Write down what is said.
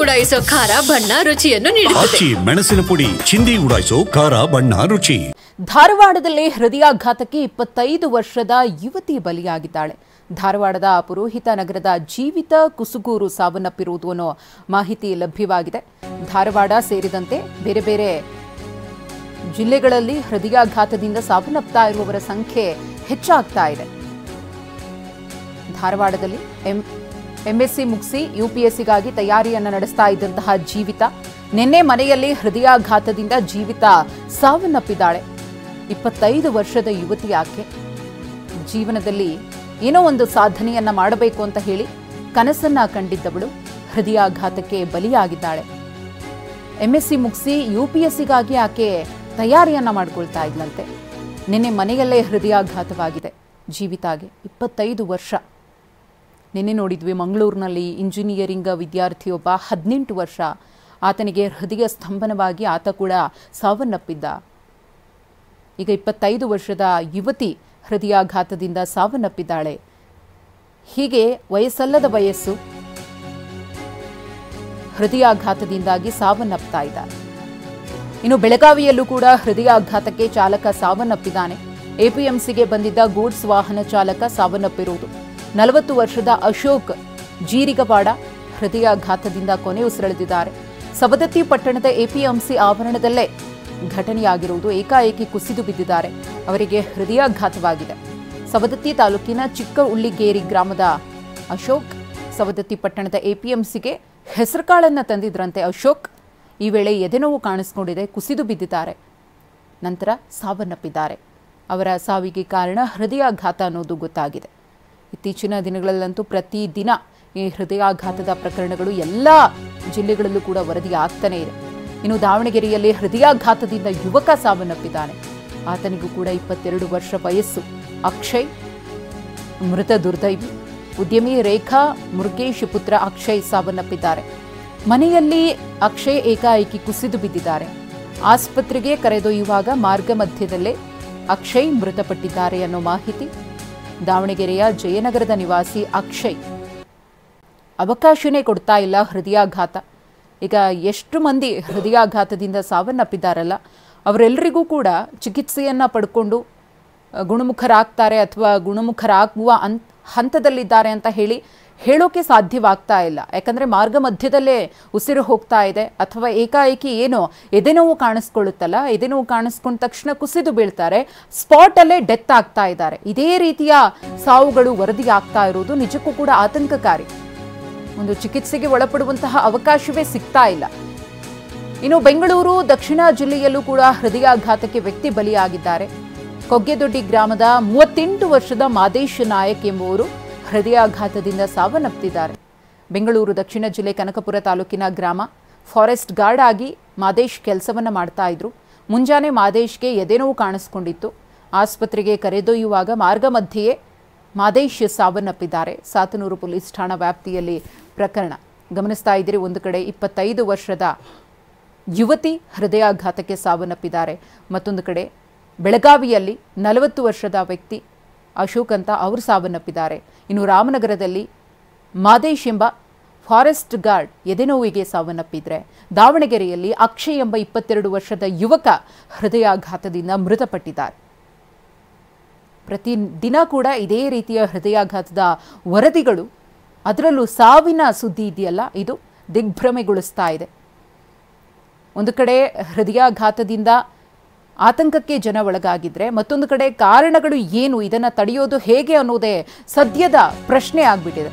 ಉಡಾಯಿಸೋ ಖಾರ ಬಣ್ಣ ರುಚಿಯನ್ನು ನೀಡುತ್ತದೆ. ಮೆಣಸಿನ ಪುಡಿ ಚಿಂದಿ ಉಡಾಯಿಸೋ ಖಾರ ಬಣ್ಣ ರುಚಿ. ಧಾರವಾಡದಲ್ಲಿ ಹೃದಯಾಘಾತಕ್ಕೆ 25 ವರ್ಷದ ಯುವತಿ ಬಲಿಯಾಗಿದ್ದಾಳೆ. ಧಾರವಾಡದ ಪುರೋಹಿತ ನಗರದ ಜೀವಿತ ಕುಸುಗೂರು ಸಾವನ್ನಪ್ಪಿರುವುದು ಅನ್ನೋ ಮಾಹಿತಿ ಲಭ್ಯವಾಗಿದೆ. ಧಾರವಾಡ ಸೇರಿದಂತೆ ಬೇರೆ ಬೇರೆ ಜಿಲ್ಲೆಗಳಲ್ಲಿ ಹೃದಯಾಘಾತದಿಂದ ಸಾವನ್ನಪ್ತಾ ಇರುವವರ ಸಂಖ್ಯೆ ಹೆಚ್ಚಾಗ್ತಾ ಇದೆ. ಧಾರವಾಡದಲ್ಲಿ ಎಂಎಸ್ಸಿ ಮುಗಿಸಿ ಯುಪಿಎಸ್ಸಿಗಾಗಿ ತಯಾರಿಯನ್ನು ನಡೆಸ್ತಾ ಇದ್ದಂತಹ ಜೀವಿತ ನಿನ್ನೆ ಮನೆಯಲ್ಲಿ ಹೃದಯಾಘಾತದಿಂದ ಜೀವಿತ ಸಾವನ್ನಪ್ಪಿದ್ದಾಳೆ. 25 ವರ್ಷದ ಯುವತಿ ಆಕೆ ಜೀವನದಲ್ಲಿ ಏನೋ ಒಂದು ಸಾಧನೆಯನ್ನ ಮಾಡಬೇಕು ಅಂತ ಹೇಳಿ ಕನಸನ್ನ ಕಂಡಿದ್ದವಳು ಹೃದಯಾಘಾತಕ್ಕೆ ಬಲಿಯಾಗಿದ್ದಾಳೆ. ಎಂಎಸ್ಸಿ ಮುಗಿಸಿ ಯುಪಿಎಸ್ಸಿಗಾಗಿ ಆಕೆ ತಯಾರಿಯನ್ನ ಮಾಡಿಕೊಳ್ತಾ ಇದ್ಲಂತೆ. ನಿನ್ನೆ ಮನೆಯಲ್ಲೇ ಹೃದಯಾಘಾತವಾಗಿದೆ ಜೀವಿತಾಗೆ. 25 ವರ್ಷ. ನಿನ್ನೆ ನೋಡಿದ್ವಿ ಮಂಗಳೂರಿನಲ್ಲಿ ಇಂಜಿನಿಯರಿಂಗ್ ವಿದ್ಯಾರ್ಥಿಯೊಬ್ಬ 18 ವರ್ಷ, ಆತನಿಗೆ ಹೃದಯ ಸ್ತಂಭನವಾಗಿ ಆತ ಕೂಡ ಸಾವನ್ನಪ್ಪಿದ್ದ. ಈಗ 25 ವರ್ಷದ ಯುವತಿ ಹೃದಯಾಘಾತದಿಂದ ಸಾವನ್ನಪ್ಪಿದ್ದಾಳೆ. ಹೀಗೆ ವಯಸ್ಸಲ್ಲದ ವಯಸ್ಸು ಹೃದಯಾಘಾತದಿಂದಾಗಿ ಸಾವನ್ನಪ್ತಾ ಇದ್ದಾರೆ. ಇನ್ನು ಬೆಳಗಾವಿಯಲ್ಲೂ ಕೂಡ ಹೃದಯಾಘಾತಕ್ಕೆ ಚಾಲಕ ಸಾವನ್ನಪ್ಪಿದ್ದಾನೆ. ಎಪಿಎಂಸಿಗೆ ಬಂದಿದ್ದ ಗೂಡ್ಸ್ ವಾಹನ ಚಾಲಕ ಸಾವನ್ನಪ್ಪಿರುವುದು. 40 ವರ್ಷದ ಅಶೋಕ್ ಜೀರಿಗವಾಡ ಹೃದಯಾಘಾತದಿಂದ ಕೊನೆಯುಸಿರೆಳೆದಿದ್ದಾರೆ. ಸವದತ್ತಿ ಪಟ್ಟಣದ ಎಪಿಎಂಸಿ ಆವರಣದಲ್ಲೇ ಘಟನೆಯಾಗಿರುವುದು. ಏಕಾಏಕಿ ಕುಸಿದು ಬಿದ್ದಿದ್ದಾರೆ. ಅವರಿಗೆ ಹೃದಯಾಘಾತವಾಗಿದೆ. ಸವದತ್ತಿ ತಾಲೂಕಿನ ಚಿಕ್ಕ ಉಳ್ಳಿಗೇರಿ ಗ್ರಾಮದ ಅಶೋಕ್ ಸವದತ್ತಿ ಪಟ್ಟಣದ ಎಪಿಎಂಸಿಗೆ ಹೆಸರುಕಾಳನ್ನ ತಂದಿದ್ರಂತೆ ಅಶೋಕ್. ಈ ವೇಳೆ ಎದೆನೋವು ಕಾಣಿಸಿಕೊಂಡಿದೆ, ಕುಸಿದು ಬಿದ್ದಿದ್ದಾರೆ. ನಂತರ ಸಾವನ್ನಪ್ಪಿದ್ದಾರೆ. ಅವರ ಸಾವಿಗೆ ಕಾರಣ ಹೃದಯಾಘಾತ ಅನ್ನೋದು ಗೊತ್ತಾಗಿದೆ. ಇತ್ತೀಚಿನ ದಿನಗಳಲ್ಲಂತೂ ಪ್ರತಿದಿನ ಈ ಹೃದಯಾಘಾತದ ಪ್ರಕರಣಗಳು ಎಲ್ಲ ಜಿಲ್ಲೆಗಳಲ್ಲೂ ಕೂಡ ವರದಿ ಆಗ್ತಾನೇ ಇದೆ. ಇನ್ನು ದಾವಣಗೆರೆಯಲ್ಲಿ ಹೃದಯಾಘಾತದಿಂದ ಯುವಕ ಸಾವನ್ನಪ್ಪಿದ್ದಾನೆ. ಆತನಿಗೂ ಕೂಡ 22 ವರ್ಷ ವಯಸ್ಸು. ಅಕ್ಷಯ್ ಮೃತ ದುರ್ದೈವಿ. ಉದ್ಯಮಿ ರೇಖಾ ಮುರುಗೇಶ್ ಪುತ್ರ ಅಕ್ಷಯ್ ಸಾವನ್ನಪ್ಪಿದ್ದಾರೆ. ಮನೆಯಲ್ಲಿ ಅಕ್ಷಯ್ ಏಕಾಏಕಿ ಕುಸಿದು ಬಿದ್ದಿದ್ದಾರೆ. ಆಸ್ಪತ್ರೆಗೆ ಕರೆದೊಯ್ಯುವಾಗ ಮಾರ್ಗ ಮಧ್ಯದಲ್ಲೇ ಅಕ್ಷಯ್ ಮೃತಪಟ್ಟಿದ್ದಾರೆ ಅನ್ನೋ ಮಾಹಿತಿ. ದಾವಣಗೆರೆಯ ಜಯನಗರದ ನಿವಾಸಿ ಅಕ್ಷಯ್ ಅವಕಾಶನೇ ಕೊಡ್ತಾ ಇಲ್ಲ ಹೃದಯಾಘಾತ. ಈಗ ಎಷ್ಟು ಮಂದಿ ಹೃದಯಾಘಾತದಿಂದ ಸಾವನ್ನಪ್ಪಿದ್ದಾರಲ್ಲ, ಅವರೆಲ್ಲರಿಗೂ ಕೂಡ ಚಿಕಿತ್ಸೆಯನ್ನು ಪಡ್ಕೊಂಡು ಗುಣಮುಖರಾಗ್ತಾರೆ ಅಥವಾ ಗುಣಮುಖರಾಗುವ ಹಂತದಲ್ಲಿದ್ದಾರೆ ಅಂತ ಹೇಳೋಕೆ ಸಾಧ್ಯವಾಗ್ತಾ ಇಲ್ಲ. ಯಾಕಂದರೆ ಮಾರ್ಗ ಮಧ್ಯದಲ್ಲೇ ಉಸಿರು ಹೋಗ್ತಾ ಇದೆ ಅಥವಾ ಏಕಾಏಕಿ ಏನೋ ಎದೆನೋವು ಕಾಣಿಸ್ಕೊಳ್ಳುತ್ತಲ್ಲ, ಎದೆನೋವು ಕಾಣಿಸ್ಕೊಂಡ ತಕ್ಷಣ ಕುಸಿದು ಬೀಳ್ತಾರೆ, ಸ್ಪಾಟಲ್ಲೇ ಡೆತ್ ಆಗ್ತಾ ಇದ್ದಾರೆ. ಇದೇ ರೀತಿಯ ಸಾವುಗಳು ವರದಿ ಆಗ್ತಾ ಇರೋದು ನಿಜಕ್ಕೂ ಕೂಡ ಆತಂಕಕಾರಿ. ಒಂದು ಚಿಕಿತ್ಸೆಗೆ ಒಳಪಡುವಂತಹ ಅವಕಾಶವೇ ಸಿಗ್ತಾ ಇಲ್ಲ. ಇನ್ನು ಬೆಂಗಳೂರು ದಕ್ಷಿಣ ಜಿಲ್ಲೆಯಲ್ಲೂ ಕೂಡ ಹೃದಯಾಘಾತಕ್ಕೆ ವ್ಯಕ್ತಿ ಬಲಿಯಾಗಿದ್ದಾರೆ. ಕೊಗ್ಗೆದೊಡ್ಡಿ ಗ್ರಾಮದ 38 ವರ್ಷದ ಮಾದೇಶ್ ನಾಯಕ್ ಎಂಬುವರು ಹೃದಯಾಘಾತದಿಂದ ಸಾವನ್ನಪ್ಪಿದ್ದಾರೆ. ಬೆಂಗಳೂರು ದಕ್ಷಿಣ ಜಿಲ್ಲೆ ಕನಕಪುರ ತಾಲೂಕಿನ ಗ್ರಾಮ. ಫಾರೆಸ್ಟ್ ಗಾರ್ಡ್ ಆಗಿ ಮಾದೇಶ್ ಕೆಲಸವನ್ನ ಮಾಡ್ತಾ ಇದ್ರು. ಮುಂಜಾನೆ ಮಾದೇಶ್ಗೆ ಎದೆನೋವು ಕಾಣಿಸ್ಕೊಂಡಿತ್ತು. ಆಸ್ಪತ್ರೆಗೆ ಕರೆದೊಯ್ಯುವಾಗ ಮಾರ್ಗ ಮಧ್ಯೆಯೇ ಮಾದೇಶ್ ಸಾವನ್ನಪ್ಪಿದ್ದಾರೆ. ಸಾತನೂರು ಪೊಲೀಸ್ ಠಾಣಾ ವ್ಯಾಪ್ತಿಯಲ್ಲಿ ಪ್ರಕರಣ. ಗಮನಿಸ್ತಾ ಇದ್ದೀರಿ, ಒಂದು ಕಡೆ 25 ವರ್ಷದ ಯುವತಿ ಹೃದಯಾಘಾತಕ್ಕೆ ಸಾವನ್ನಪ್ಪಿದ್ದಾರೆ. ಮತ್ತೊಂದು ಕಡೆ ಬೆಳಗಾವಿಯಲ್ಲಿ 40 ವರ್ಷದ ವ್ಯಕ್ತಿ ಅಶೋಕ್ ಅಂತ ಅವರು ಸಾವನ್ನಪ್ಪಿದ್ದಾರೆ. ಇನ್ನು ರಾಮನಗರದಲ್ಲಿ ಮಾದೇಶ್ ಎಂಬ ಫಾರೆಸ್ಟ್ ಗಾರ್ಡ್ ಎದೆನೋವಿಗೆ ಸಾವನ್ನಪ್ಪಿದ್ರೆ, ದಾವಣಗೆರೆಯಲ್ಲಿ ಅಕ್ಷಯ್ ಎಂಬ 22 ವರ್ಷದ ಯುವಕ ಹೃದಯಾಘಾತದಿಂದ ಮೃತಪಟ್ಟಿದ್ದಾರೆ. ಪ್ರತಿದಿನ ಕೂಡ ಇದೇ ರೀತಿಯ ಹೃದಯಾಘಾತದ ವರದಿಗಳು, ಅದರಲ್ಲೂ ಸಾವಿನ ಸುದ್ದಿ ಇದೆಯಲ್ಲ, ಇದು ದಿಗ್ಭ್ರಮೆಗೊಳಿಸ್ತಾ ಇದೆ. ಒಂದು ಕಡೆ ಹೃದಯಾಘಾತದಿಂದ ಆತಂಕಕ್ಕೆ ಜನ ಒಳಗಾಗಿದ್ರೆ, ಮತ್ತೊಂದು ಕಡೆ ಕಾರಣಗಳು ಏನು, ಇದನ್ನು ತಡೆಯೋದು ಹೇಗೆ ಅನ್ನೋದೇ ಸದ್ಯದ ಪ್ರಶ್ನೆ ಆಗ್ಬಿಟ್ಟಿದೆ.